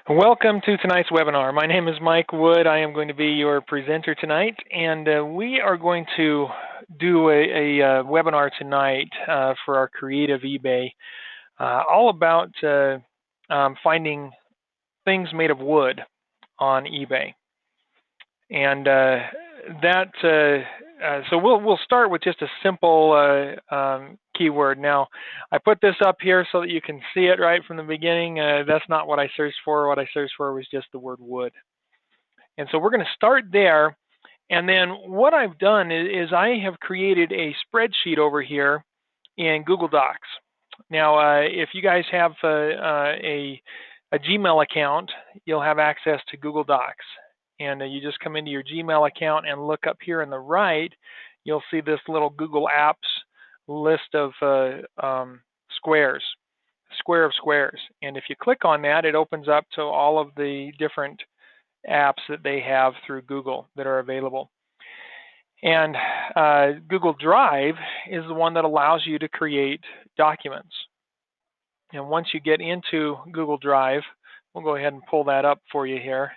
Welcome to tonight's webinar. My name is Mike Wood. I am going to be your presenter tonight, and we are going to do a webinar tonight for our creative eBay, all about finding things made of wood on eBay. And so we'll start with just a simple keyword. Now, I put this up here so that you can see it right from the beginning. That's not what I searched for. What I searched for was just the word wood. And so we're going to start there. And then what I've done is I have created a spreadsheet over here in Google Docs. Now, if you guys have a Gmail account, you'll have access to Google Docs. And you just come into your Gmail account and look up here on the right, you'll see this little Google Apps list of squares, square of squares. And if you click on that, it opens up to all of the different apps that they have through Google that are available. And Google Drive is the one that allows you to create documents. And once you get into Google Drive, we'll go ahead and pull that up for you here.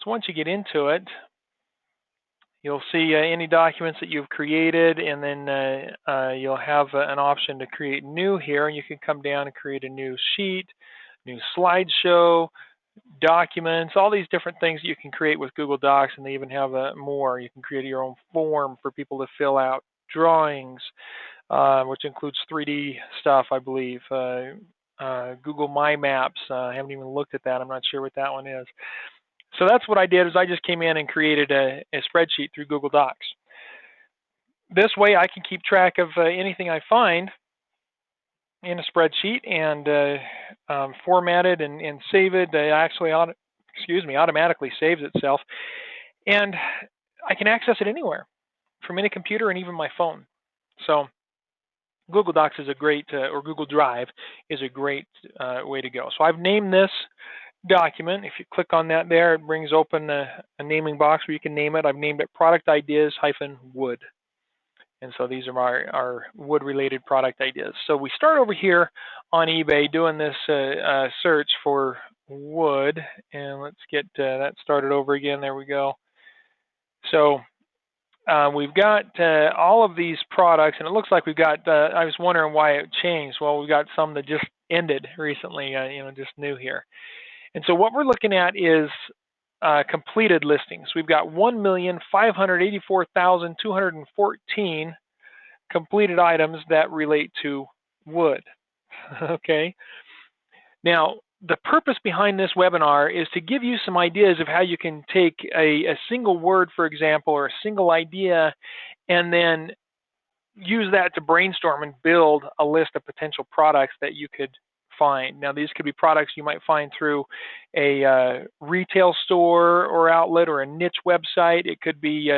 So once you get into it, you'll see any documents that you've created, and then you'll have an option to create new here. And you can come down and create a new sheet, new slideshow, documents, all these different things that you can create with Google Docs, and they even have more. You can create your own form for people to fill out, drawings, which includes 3D stuff, I believe. Google My Maps. I haven't even looked at that. I'm not sure what that one is. So that's what I did, is I just came in and created a spreadsheet through Google Docs. This way I can keep track of anything I find in a spreadsheet and format it and save it. It actually automatically saves itself. And I can access it anywhere from any computer and even my phone. So Google Docs is a great, or Google Drive is a great way to go. So I've named this document. If you click on that there, it brings open a naming box where you can name it. I've named it Product Ideas-Wood. And so these are our wood-related product ideas. So we start over here on eBay doing this search for wood. And let's get that started over again. There we go. So we've got all of these products, and it looks like we've got, I was wondering why it changed. Well, we've got some that just ended recently, just new here. And so what we're looking at is completed listings. We've got 1,584,214 completed items that relate to wood. Okay. Now, the purpose behind this webinar is to give you some ideas of how you can take a single word, for example, or a single idea, and then use that to brainstorm and build a list of potential products that you could find. Now, these could be products you might find through a retail store or outlet or a niche website. It could be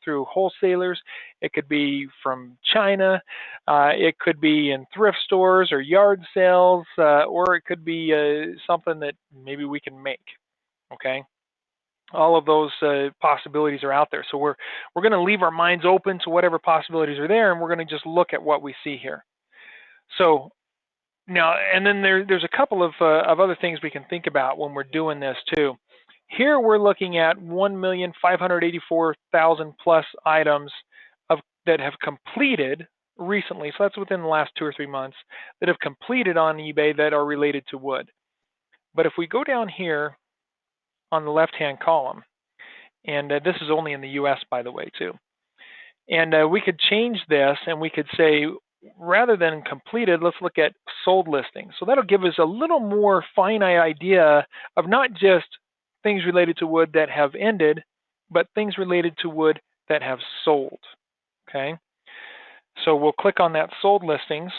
through wholesalers. It could be from China. It could be in thrift stores or yard sales, or it could be something that maybe we can make. Okay. All of those possibilities are out there. So we're going to leave our minds open to whatever possibilities are there, and we're going to just look at what we see here. So now, and then there's a couple of other things we can think about when we're doing this too. Here we're looking at 1,584,000 plus items that have completed recently. So that's within the last 2 or 3 months that have completed on eBay that are related to wood. But if we go down here on the left-hand column, and this is only in the US, by the way, too. And we could change this, and we could say, rather than completed, let's look at sold listings. So that'll give us a little more finite idea of not just things related to wood that have ended, but things related to wood that have sold. Okay. So we'll click on that sold listings.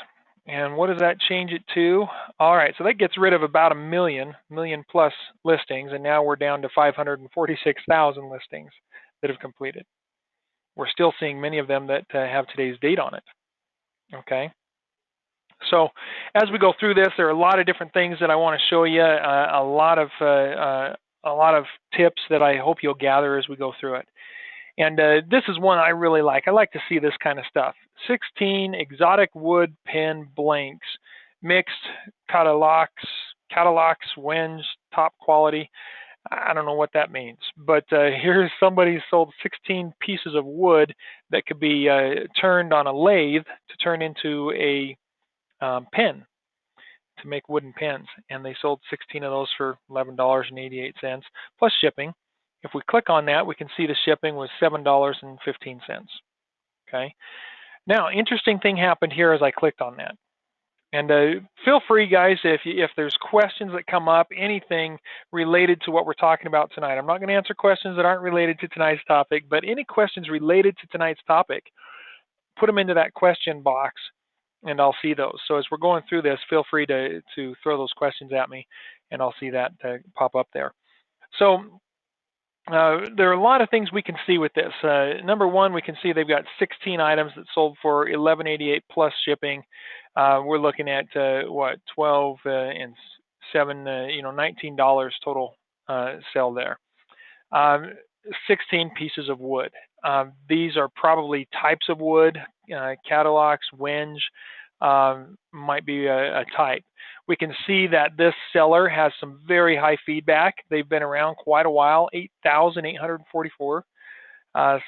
And what does that change it to? All right, so that gets rid of about a million plus listings, and now we're down to 546,000 listings that have completed. We're still seeing many of them that have today's date on it. Okay. So as we go through this, there are a lot of different things that I want to show you, a lot of tips that I hope you'll gather as we go through it. And this is one I really like. I like to see this kind of stuff. 16 exotic wood pen blanks, mixed Cadillacs, Wenge, top quality. I don't know what that means, but here's somebody sold 16 pieces of wood that could be turned on a lathe to turn into a pen, to make wooden pens, and they sold 16 of those for $11.88 plus shipping. If we click on that, we can see the shipping was $7.15. Okay. Now, interesting thing happened here as I clicked on that. And feel free, guys, if there's questions that come up, anything related to what we're talking about tonight. I'm not going to answer questions that aren't related to tonight's topic, but any questions related to tonight's topic, put them into that question box, and I'll see those. So as we're going through this, feel free to throw those questions at me, and I'll see that pop up there. So there are a lot of things we can see with this. Number one, we can see they've got 16 items that sold for $11.88 plus shipping. We're looking at what, 12 and 7, $19 total sell there. 16 pieces of wood. These are probably types of wood. Cadillacs, Wenge might be a type. We can see that this seller has some very high feedback. They've been around quite a while, 8,844.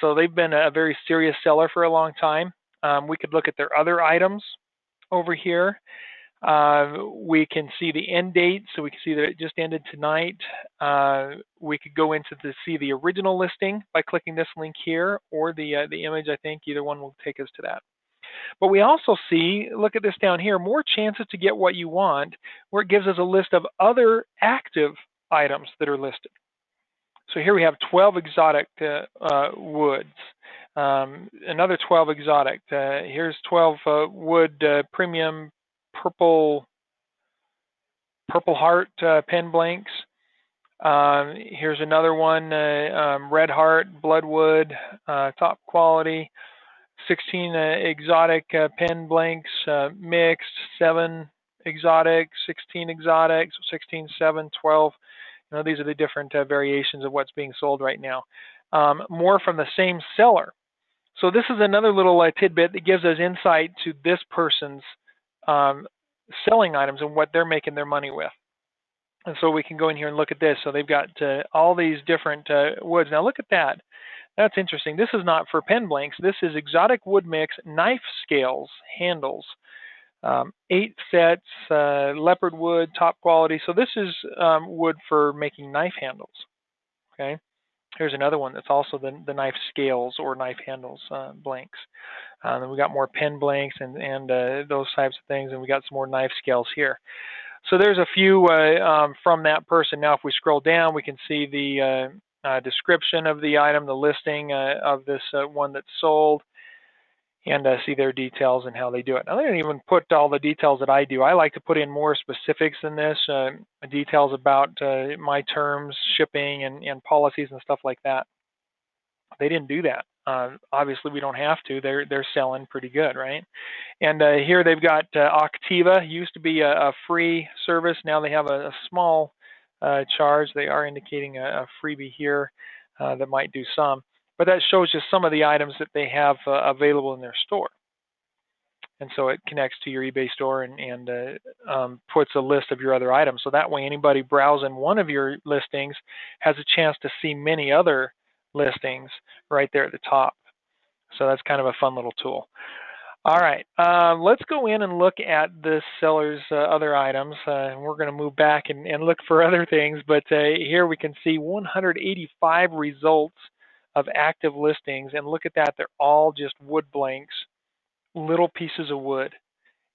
So they've been a very serious seller for a long time. We could look at their other items over here. We can see the end date, so we can see that it just ended tonight. We could go into to see the original listing by clicking this link here, or the image. I think either one will take us to that. But we also see, look at this down here, more chances to get what you want, where it gives us a list of other active items that are listed. So here we have 12 exotic woods, another 12 exotic. Here's 12 wood premium purple heart pen blanks. Here's another one, red heart, bloodwood, top quality. 16 exotic pen blanks mixed, 7 exotic, 16 exotic, 16, 7, 12. These are the different variations of what's being sold right now. More from the same seller. So this is another little tidbit that gives us insight to this person's selling items and what they're making their money with. And so we can go in here and look at this. So they've got all these different woods. Now look at that. That's interesting. This is not for pen blanks. This is exotic wood mix, knife scales, handles, 8 sets, leopard wood, top quality. So this is wood for making knife handles. Okay. Here's another one that's also the knife scales or knife handles blanks. Then we got more pen blanks and those types of things, and we got some more knife scales here. So there's a few from that person. Now, if we scroll down, we can see the description of the item, the listing of this one that's sold, and see their details and how they do it. Now, they didn't even put all the details that I do. I like to put in more specifics than this, details about my terms, shipping, and policies and stuff like that. They didn't do that. Obviously, we don't have to. They're selling pretty good, right? And here they've got Octiva. Used to be a free service. Now they have a small charge. They are indicating a freebie here that might do some. But that shows just some of the items that they have available in their store. And so it connects to your eBay store and puts a list of your other items. So that way anybody browsing one of your listings has a chance to see many other listings right there at the top. So that's kind of a fun little tool. All right, let's go in and look at this seller's other items. And we're going to move back and look for other things. But here we can see 185 results of active listings. And look at that, they're all just wood blanks, little pieces of wood.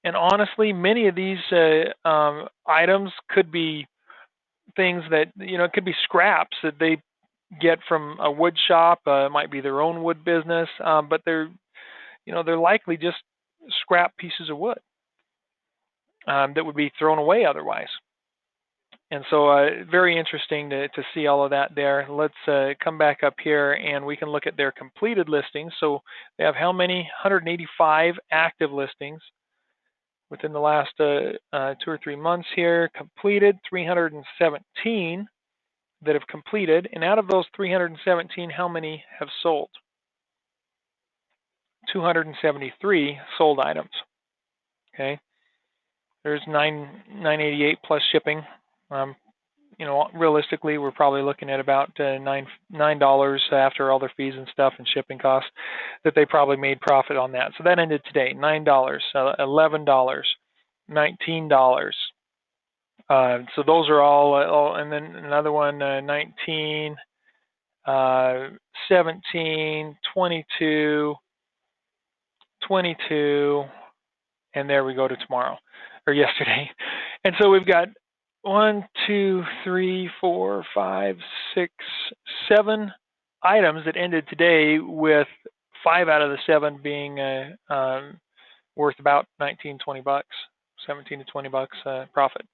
And honestly, many of these items could be things that, it could be scraps that they get from a wood shop. It might be their own wood business, but they're likely just scrap pieces of wood that would be thrown away otherwise. And so very interesting to see all of that there. Let's come back up here and we can look at their completed listings. So they have how many? 185 active listings within the last 2 or 3 months here. Completed 317 that have completed. And out of those 317, how many have sold? 273 sold items. Okay. There's 988 plus shipping You know, realistically, we're probably looking at about $9 after all their fees and stuff and shipping costs that they probably made profit on that. So that ended today, $9, $11, $19. So those are all, and then another one, 19, 17, 22, 22, and there we go to tomorrow or yesterday. And so we've got 1, 2, 3, 4, 5, 6, 7 items that ended today, with 5 out of the 7 being worth about 19, 20 bucks, 17 to 20 bucks profit.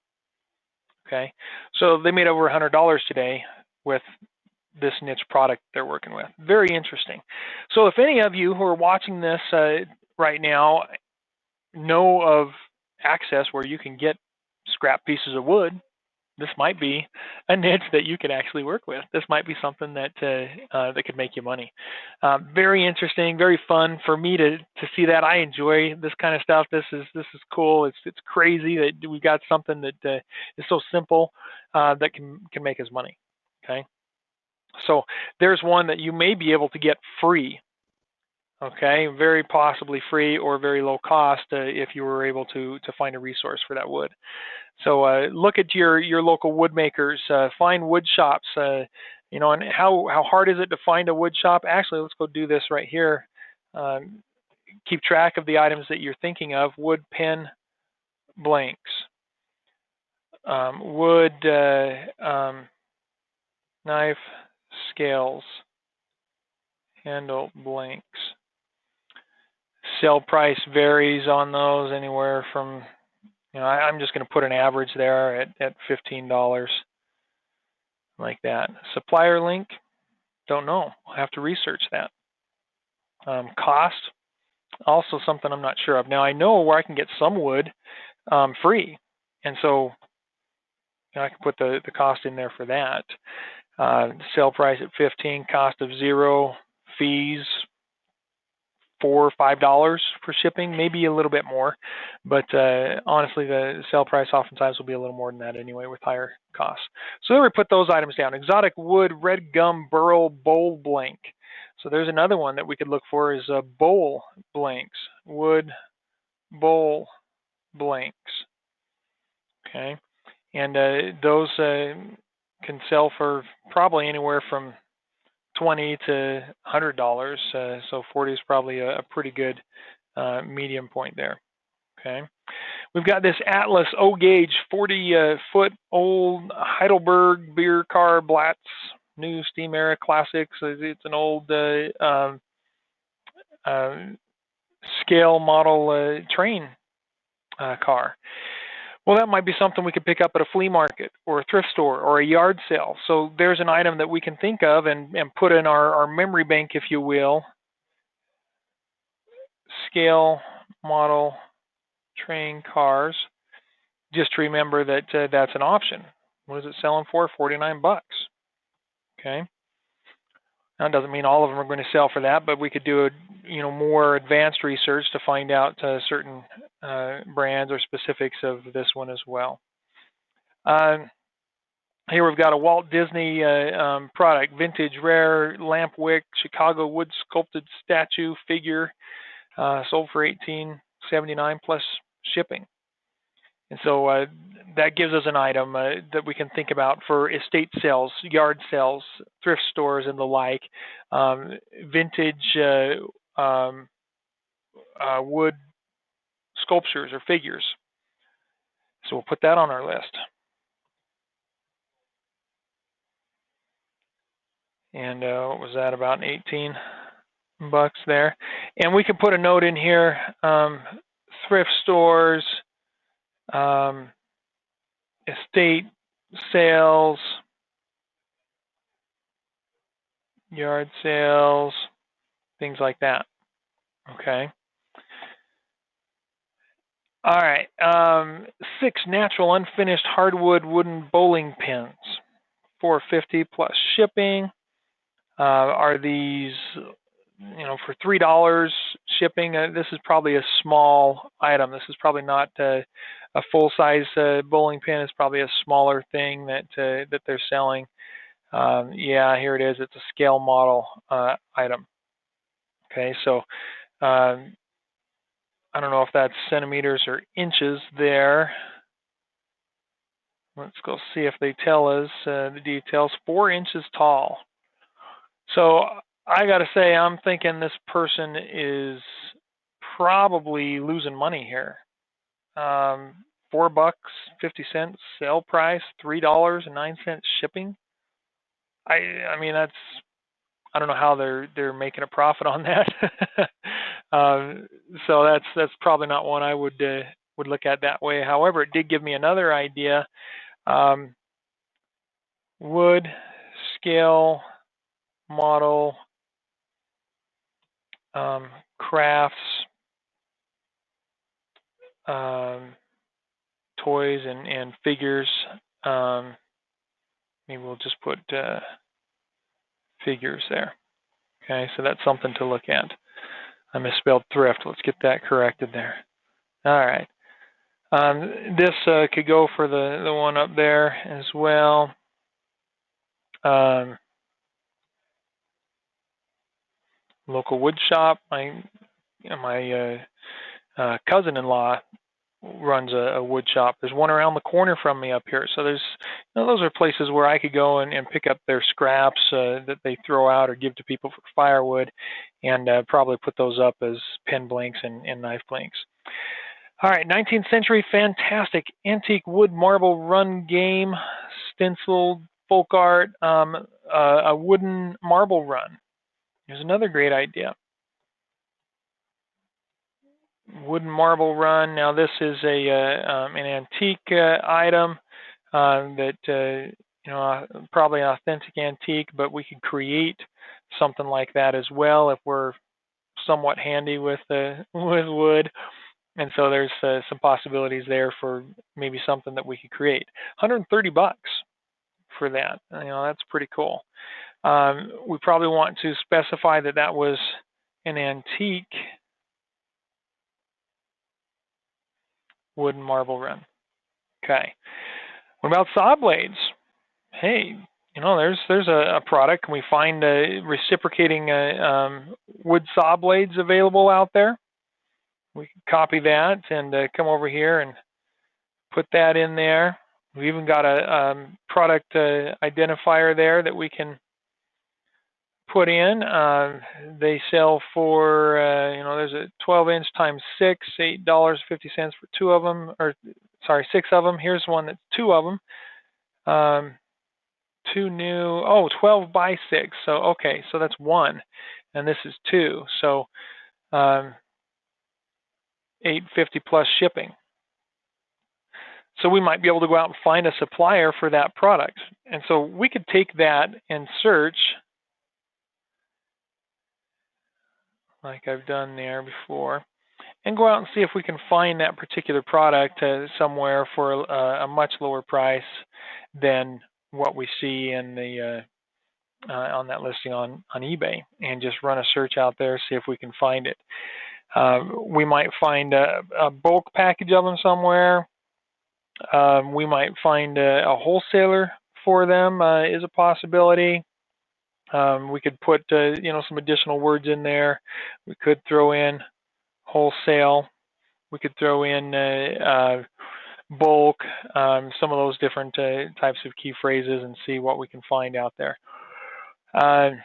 Okay, so they made over $100 today with this niche product they're working with. Very interesting. So if any of you who are watching this right now know of access where you can get scrap pieces of wood, this might be a niche that you could actually work with. This might be something that that could make you money. Very interesting, very fun for me to see that. I enjoy this kind of stuff. This is cool. It's crazy that we got something that is so simple that can make us money. Okay, so there's one that you may be able to get free. Okay, very possibly free or very low cost if you were able to find a resource for that wood. So look at your local wood makers, find wood shops, you know, and how hard is it to find a wood shop? Actually, let's go do this right here. Keep track of the items that you're thinking of. Wood pen blanks, wood knife scales, handle blanks. Sell price varies on those anywhere from, you know, I'm just going to put an average there at $15, like that. Supplier link, don't know. I'll have to research that. Cost, also something I'm not sure of. Now I know where I can get some wood free, and so you know, I can put the cost in there for that. Sale price at $15, cost of $0, fees $4 or $5 for shipping, maybe a little bit more, but honestly, the sale price oftentimes will be a little more than that anyway with higher costs. So there we put those items down. Exotic wood, red gum, burl, bowl blank. So there's another one that we could look for is bowl blanks, wood bowl blanks. Okay, and those can sell for probably anywhere from $20 to $100, so 40 is probably a pretty good medium point there. Okay, we've got this Atlas O-gauge 40-foot old Heidelberg beer car Blatz new steam era classics. It's an old scale model train car. Well, that might be something we could pick up at a flea market or a thrift store or a yard sale. So there's an item that we can think of and put in our memory bank, if you will. Scale model train cars. Just remember that that's an option. What is it selling for? 49 bucks. Okay. That doesn't mean all of them are going to sell for that, but we could do more advanced research to find out certain brands or specifics of this one as well. Here we've got a Walt Disney product, vintage rare lamp wick, Chicago wood sculpted statue figure, sold for $18.79 plus shipping. And so that gives us an item that we can think about for estate sales, yard sales, thrift stores, and the like. Vintage wood sculptures or figures. So we'll put that on our list. And what was that, about 18 bucks there? And we can put a note in here, thrift stores, estate sales, yard sales, things like that. Okay. All right. 6 natural unfinished hardwood wooden bowling pins, $4.50 plus shipping. Are these, for $3 shipping? This is probably a small item. This is probably not A full-size bowling pin is probably a smaller thing that they're selling. Yeah, here it is. It's a scale model item. Okay, so I don't know if that's centimeters or inches there. Let's go see if they tell us the details. 4 inches tall. So I got to say, I'm thinking this person is probably losing money here. $4.50 sale price, $3.09 shipping. I mean that's I don't know how they're making a profit on that. So that's probably not one I would look at that way. However, it did give me another idea. Wood scale model crafts toys and figures. Maybe we'll just put figures there. Okay, so that's something to look at. I misspelled thrift. Let's get that corrected there. All right. This could go for the one up there as well. Local wood shop. My cousin-in-law runs a wood shop. There's one around the corner from me up here. So there's those are places where I could go and pick up their scraps that they throw out or give to people for firewood, and probably put those up as pen blanks and knife blanks. All right, 19th century fantastic antique wood marble run game, stenciled folk art, a wooden marble run. Here's another great idea. Wooden marble run. Now this is an antique item that probably an authentic antique, but we could create something like that as well if we're somewhat handy with wood. And so there's some possibilities there for maybe something that we could create. $130 for that. That's pretty cool. We probably want to specify that was an antique wooden marble run. Okay. What about saw blades? Hey, there's a product. Can we find reciprocating wood saw blades available out there? We can copy that and come over here and put that in there. We even got a product identifier there that we can put in. They sell for, there's a 12-inch times 6, $8.50 for 2 of them, or sorry, 6 of them. Here's one that's 2 of them. 2 new, 12 by 6. So, okay, so that's 1, and this is 2. So, $8.50 plus shipping. So we might be able to go out and find a supplier for that product. And so we could take that and search, like I've done there before, and go out and see if we can find that particular product somewhere for a much lower price than what we see in the on that listing on eBay, and just run a search out there, see if we can find it. We might find a bulk package of them somewhere. We might find a wholesaler for them is a possibility. We could put some additional words in there. We could throw in wholesale. We could throw in bulk, some of those different types of key phrases, and see what we can find out there. And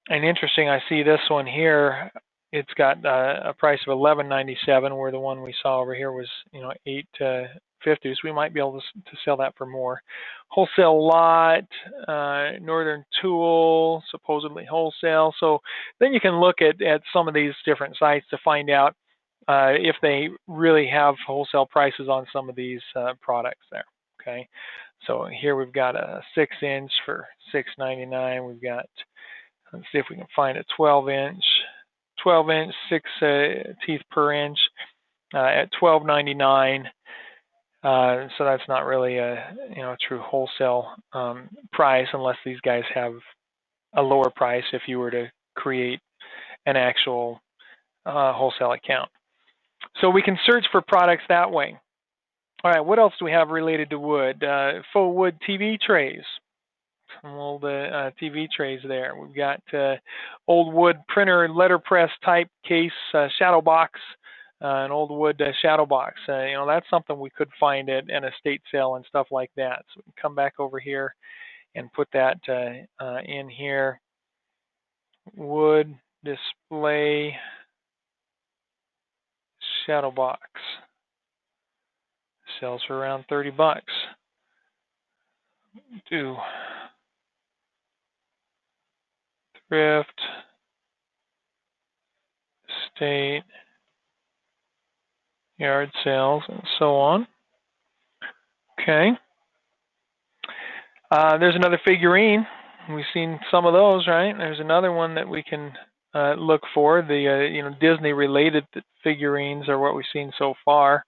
interesting, I see this one here. It's got a price of $11.97, where the one we saw over here was $8.50. So we might be able to sell that for more. Wholesale lot, Northern Tool, supposedly wholesale. So then you can look at some of these different sites to find out if they really have wholesale prices on some of these products there. Okay, so here we've got a 6-inch for $6.99. We've got, let's see if we can find a 12-inch. 12-inch, 6 teeth per inch at $12.99. So that's not really a true wholesale price, unless these guys have a lower price if you were to create an actual wholesale account. So we can search for products that way. All right, what else do we have related to wood? Faux wood TV trays. Some old TV trays there. We've got old wood printer letterpress type case shadow box, an old wood shadow box. That's something we could find at an estate sale and stuff like that. So we can come back over here and put that in here. Wood display shadow box. Sells for around $30. Do thrift, estate, yard sales, and so on. Okay. There's another figurine. We've seen some of those, right? There's another one that we can look for. The Disney-related figurines are what we've seen so far.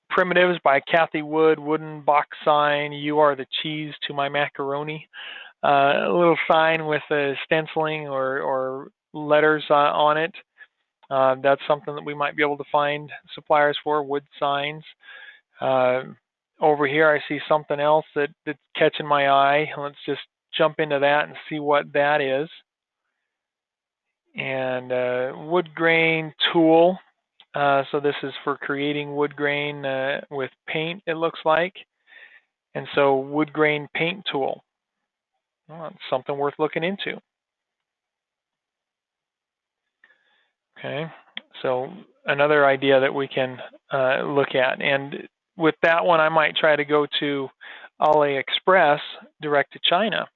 Primitives by Kathy Wood, wooden box sign. You are the cheese to my macaroni. A little sign with stenciling or letters on it. That's something that we might be able to find suppliers for, wood signs. Over here, I see something else that's catching my eye. Let's just jump into that and see what that is. And wood grain tool. So this is for creating wood grain with paint, it looks like. And so wood grain paint tool. Well, it's something worth looking into. Okay, so another idea that we can look at. And with that one, I might try to go to AliExpress, direct to China.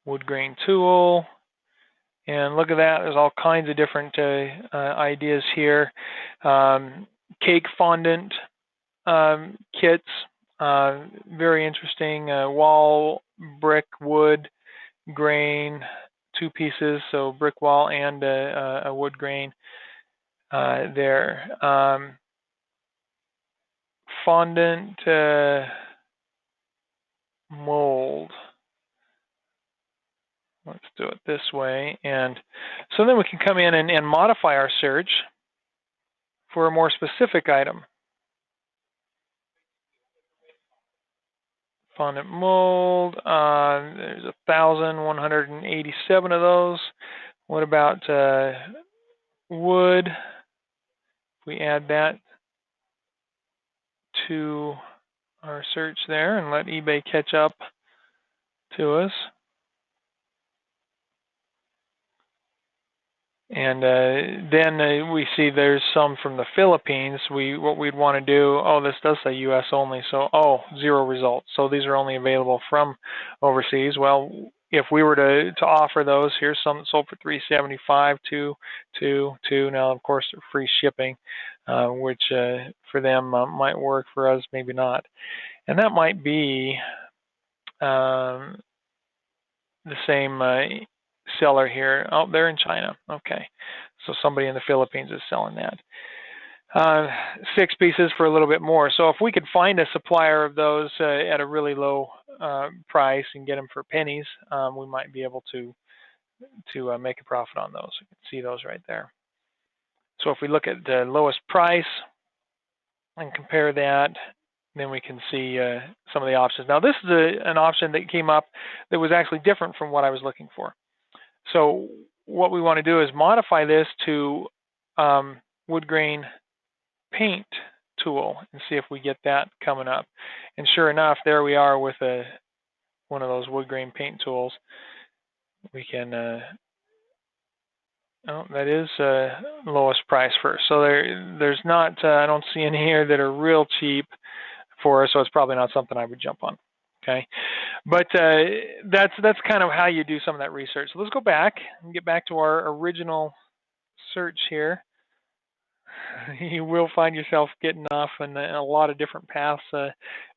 Wood grain tool. And look at that, there's all kinds of different ideas here. Cake fondant kits, very interesting. Wall, brick, wood, grain, 2 pieces, so brick wall and a wood grain there. Fondant mold. Let's do it this way. And so then we can come in and modify our search for a more specific item. Fondant mold, there's 1,187 of those. What about wood? If we add that to our search there and let eBay catch up to us. And then we see there's some from the Philippines. What we'd want to do, this does say U.S. only, so 0 results. So these are only available from overseas. Well, if we were to offer those, here's some that sold for $375, two. Now, of course, they're free shipping, which for them might work. For us, maybe not. And that might be the same seller here. Oh, they're in China. Okay, so somebody in the Philippines is selling that. 6 pieces for a little bit more. So if we could find a supplier of those at a really low price and get them for pennies, we might be able to make a profit on those. You can see those right there. So if we look at the lowest price and compare that, then we can see some of the options. Now this is an option that came up that was actually different from what I was looking for. So what we want to do is modify this to wood grain paint tool and see if we get that coming up. And sure enough, there we are with one of those wood grain paint tools. We can, that is lowest price first. So there's not, I don't see any here that are real cheap for us, so it's probably not something I would jump on. Okay, but that's kind of how you do some of that research. So let's go back and get back to our original search here. You will find yourself getting off in a lot of different paths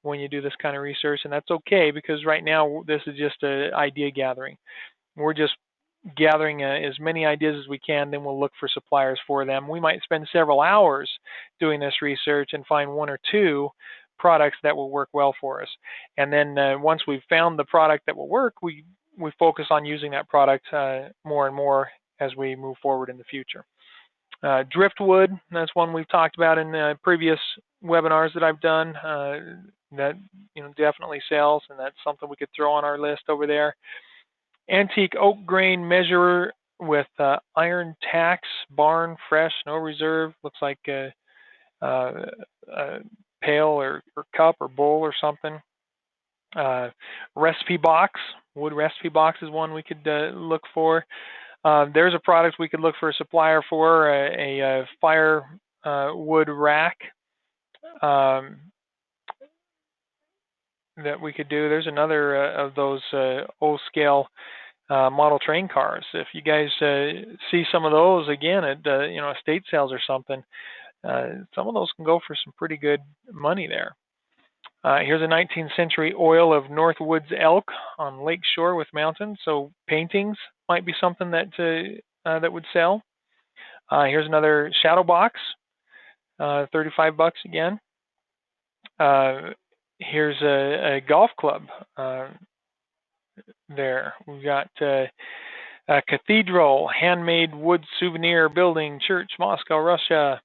when you do this kind of research, and that's okay because right now this is just an idea gathering. We're just gathering as many ideas as we can, then we'll look for suppliers for them. We might spend several hours doing this research and find 1 or 2 products that will work well for us. And then once we've found the product that will work, we focus on using that product more and more as we move forward in the future. Driftwood, that's one we've talked about in previous webinars that I've done. That definitely sells, and that's something we could throw on our list over there. Antique oak grain measurer with iron tacks, barn fresh, no reserve. Looks like a pail or cup or bowl or something. Recipe box, wood recipe box is one we could look for. There's a product we could look for a supplier for, a fire wood rack that we could do. There's another of those old scale model train cars. If you guys see some of those again at estate sales or something, some of those can go for some pretty good money there. Here's a 19th century oil of Northwoods elk on Lake Shore with mountains. So paintings might be something that that would sell. Here's another shadow box, $35 again. Here's a golf club there. We've got a cathedral, handmade wood souvenir building, church, Moscow, Russia.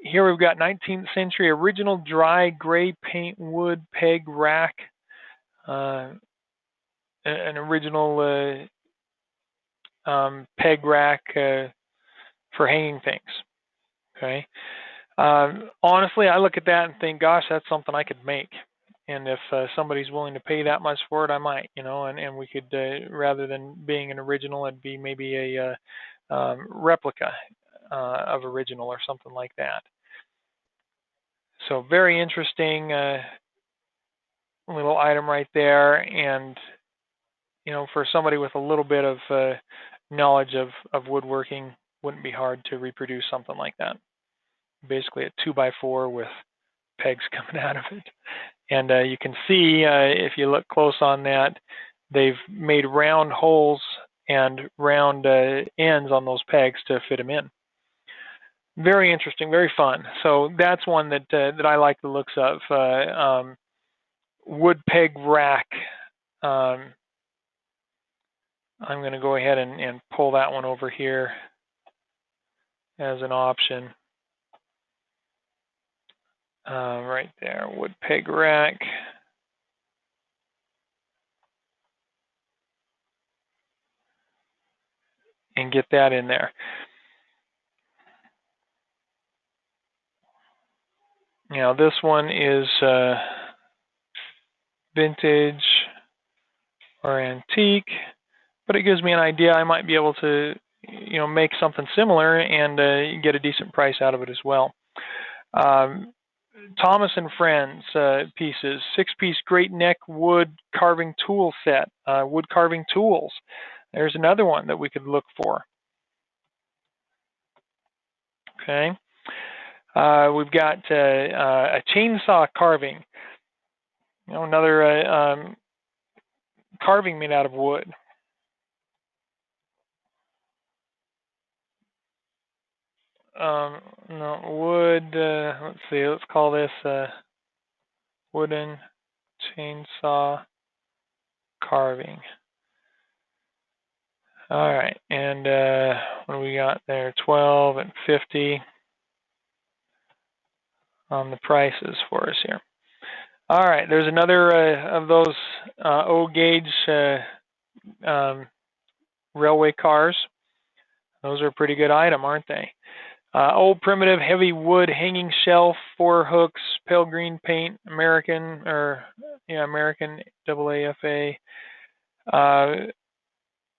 Here we've got 19th century original dry gray paint wood peg rack, an original peg rack for hanging things. Okay. Honestly, I look at that and think, gosh, that's something I could make. And if somebody's willing to pay that much for it, I might, and we could, rather than being an original, it'd be maybe a replica of original or something like that. So very interesting little item right there. And, for somebody with a little bit of knowledge of woodworking, wouldn't be hard to reproduce something like that. Basically a 2x4 with pegs coming out of it. And you can see, if you look close on that, they've made round holes and round ends on those pegs to fit them in. Very interesting, very fun. So that's one that that I like the looks of. Wood peg rack. I'm going to go ahead and pull that one over here as an option. Right there, wood peg rack. And get that in there. Now this one is vintage or antique, but it gives me an idea. I might be able to, make something similar and get a decent price out of it as well. Thomas and Friends pieces, 6-piece great neck wood carving tool set, wood carving tools. There's another one that we could look for. Okay. We've got a chainsaw carving. Another carving made out of wood. No, wood, let's see, let's call this wooden chainsaw carving. All right, and what do we got there? 12 and 50 on the prices for us here. All right, there's another of those O-gauge railway cars. Those are a pretty good item, aren't they? Old primitive heavy wood hanging shelf, 4 hooks, pale green paint, American AAFA.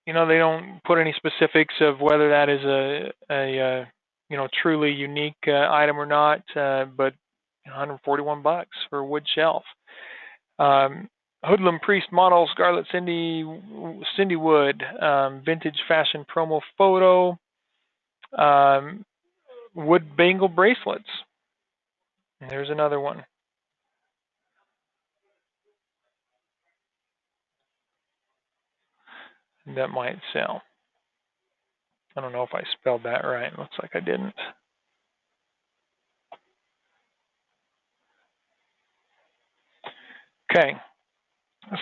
They don't put any specifics of whether that is a truly unique item or not, but $141 for a wood shelf. Hoodlum Priest model, Scarlet Cindy Wood, vintage fashion promo photo, wood bangle bracelets. And there's another one. That might sell. I don't know if I spelled that right. Looks like I didn't. Okay.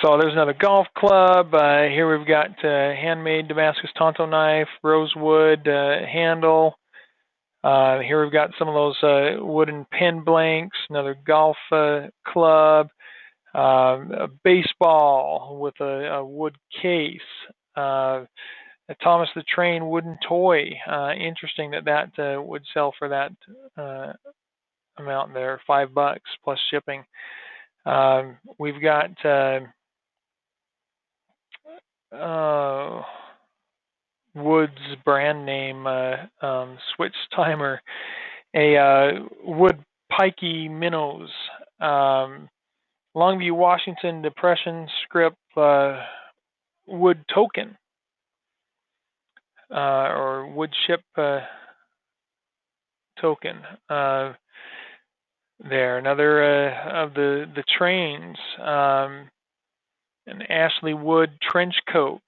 So there's another golf club. Here we've got handmade Damascus Tonto knife, rosewood handle. Here we've got some of those wooden pen blanks, another golf club, a baseball with a wood case, a Thomas the Train wooden toy. Interesting that would sell for that amount there, $5 plus shipping. We've got Wood's brand name switch timer, a wood pikey minnows, Longview, Washington depression script wood token or wood ship token. There, another of the trains, an Ashley Wood trench coat,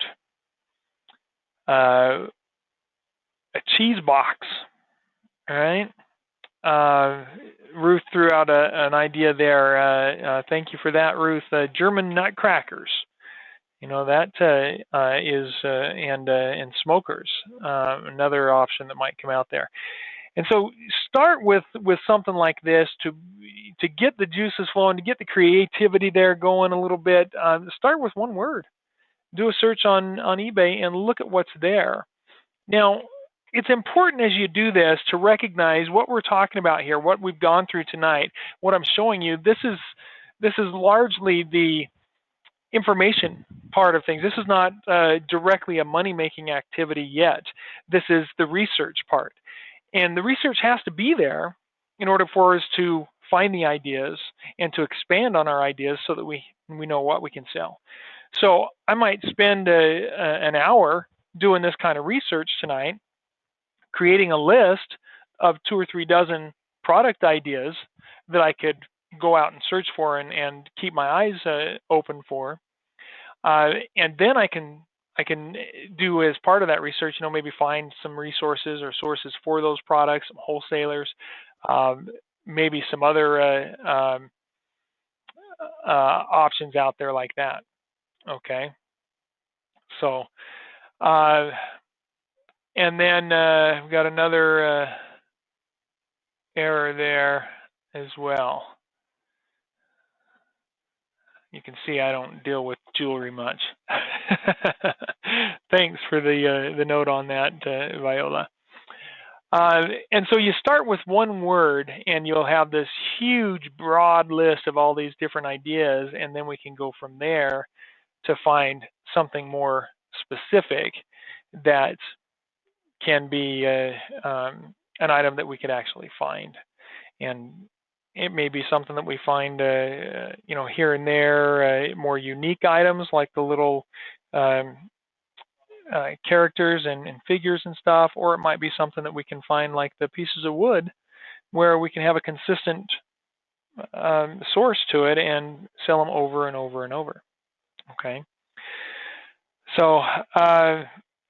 a cheese box. All right. Ruth threw out an idea there. Thank you for that, Ruth. German nutcrackers. You know that is and smokers. Another option that might come out there. And so start with something like this to get the juices flowing, to get the creativity there going a little bit. Start with one word. Do a search on eBay and look at what's there. Now, it's important as you do this to recognize what we're talking about here, what we've gone through tonight, what I'm showing you. This is largely the information part of things. This is not directly a money-making activity yet. This is the research part. And the research has to be there in order for us to find the ideas and to expand on our ideas so that we know what we can sell. So I might spend an hour doing this kind of research tonight, creating a list of 2 or 3 dozen product ideas that I could go out and search for and keep my eyes open for. And then I can do as part of that research, maybe find some resources or sources for those products, some wholesalers, maybe some other options out there like that. Okay. So, and then we've got another error there as well. You can see I don't deal with jewelry much. Thanks for the note on that, Viola. And so you start with one word, and you'll have this huge, broad list of all these different ideas, and then we can go from there to find something more specific that can be an item that we could actually find. And it may be something that we find, here and there, more unique items like the little characters and figures and stuff, or it might be something that we can find like the pieces of wood where we can have a consistent source to it and sell them over and over and over. Okay. So I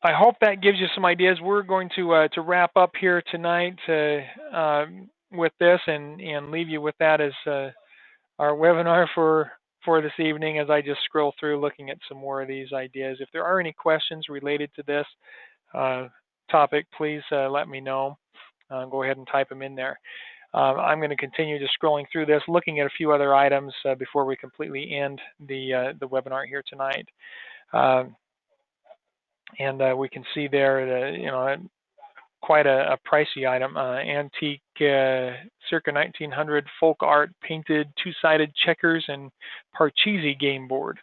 hope that gives you some ideas. We're going to wrap up here tonight with this and leave you with that as our webinar for this evening as I just scroll through looking at some more of these ideas. If there are any questions related to this topic, please let me know. Go ahead and type them in there. I'm going to continue just scrolling through this, looking at a few other items before we completely end the webinar here tonight. And we can see there, quite a pricey item, antique, circa 1900 folk art painted two-sided checkers and Parcheesi game board.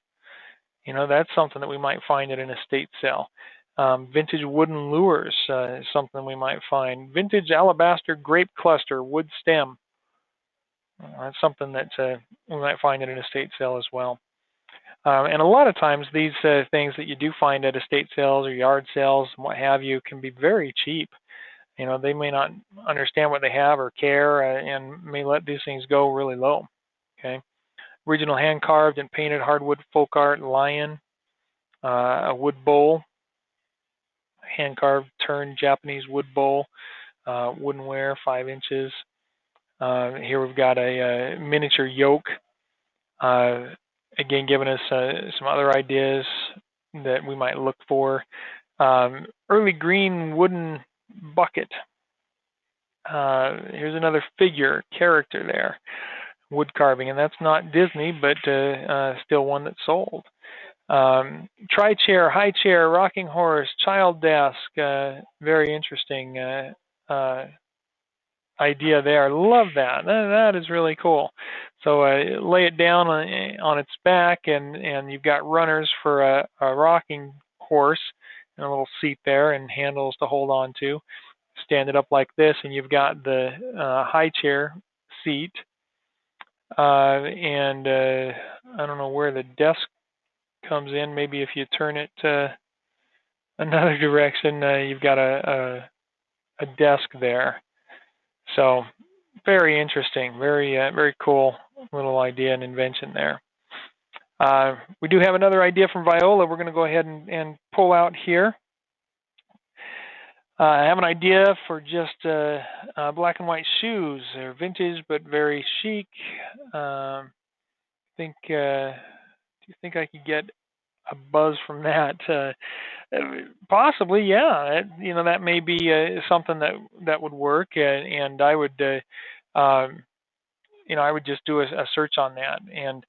That's something that we might find at an estate sale. Vintage wooden lures is something we might find. Vintage alabaster grape cluster wood stem. That's something that we might find at an estate sale as well. And a lot of times these things that you do find at estate sales or yard sales and what have you can be very cheap. They may not understand what they have or care and may let these things go really low. Okay. Original hand carved and painted hardwood folk art lion, a wood bowl, hand carved turned Japanese wood bowl, woodenware 5 inches. Here we've got a miniature yoke, again, giving us some other ideas that we might look for. Early green wooden bucket. Here's another figure, character there, wood carving, and that's not Disney, but still one that sold. Tri-chair, high chair, rocking horse, child desk, very interesting idea there. Love that. That is really cool. So lay it down on its back, and you've got runners for a rocking horse and a little seat there and handles to hold on to. Stand it up like this, and you've got the high chair seat. And I don't know where the desk comes in. Maybe if you turn it another direction, you've got a desk there. So very interesting, very cool little idea and invention there. We do have another idea from Viola. We're going to go ahead and pull out here. I have an idea for just black and white shoes. They're vintage but very chic. Do you think I could get a buzz from that? Possibly, yeah. That may be something that would work, and I would, I would just do a search on that. And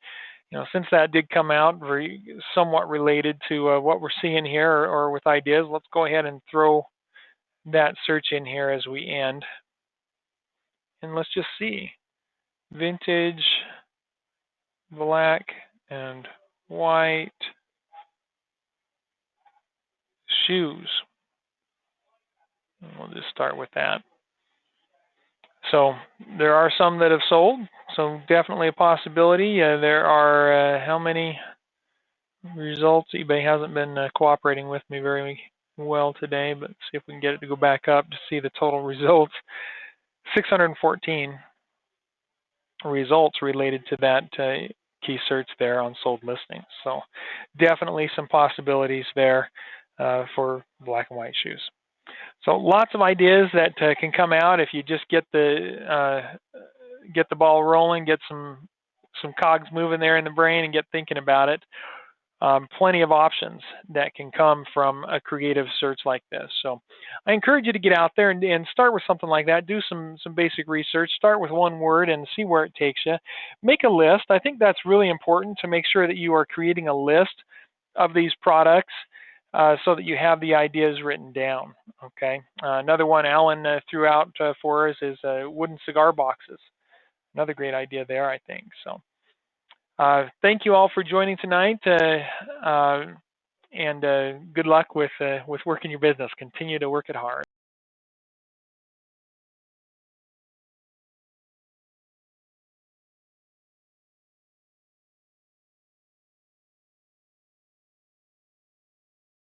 since that did come out somewhat related to what we're seeing here, or with ideas, let's go ahead and throw that search in here as we end. And let's just see. Vintage, black, and white shoes. And we'll just start with that. So there are some that have sold, so definitely a possibility. There are how many results? eBay hasn't been cooperating with me very well today, but let's see if we can get it to go back up to see the total results. 614 results related to that key search there on sold listings. So definitely some possibilities there for black and white shoes. So lots of ideas that can come out if you just get the ball rolling, get some cogs moving there in the brain, and get thinking about it. Plenty of options that can come from a creative search like this. So I encourage you to get out there and start with something like that. Do some basic research. Start with one word and see where it takes you. Make a list. I think that's really important to make sure that you are creating a list of these products so that you have the ideas written down. Okay. Another one Alan threw out for us is wooden cigar boxes. Another great idea there, I think. So. Thank you all for joining tonight, and good luck with working your business. Continue to work it hard.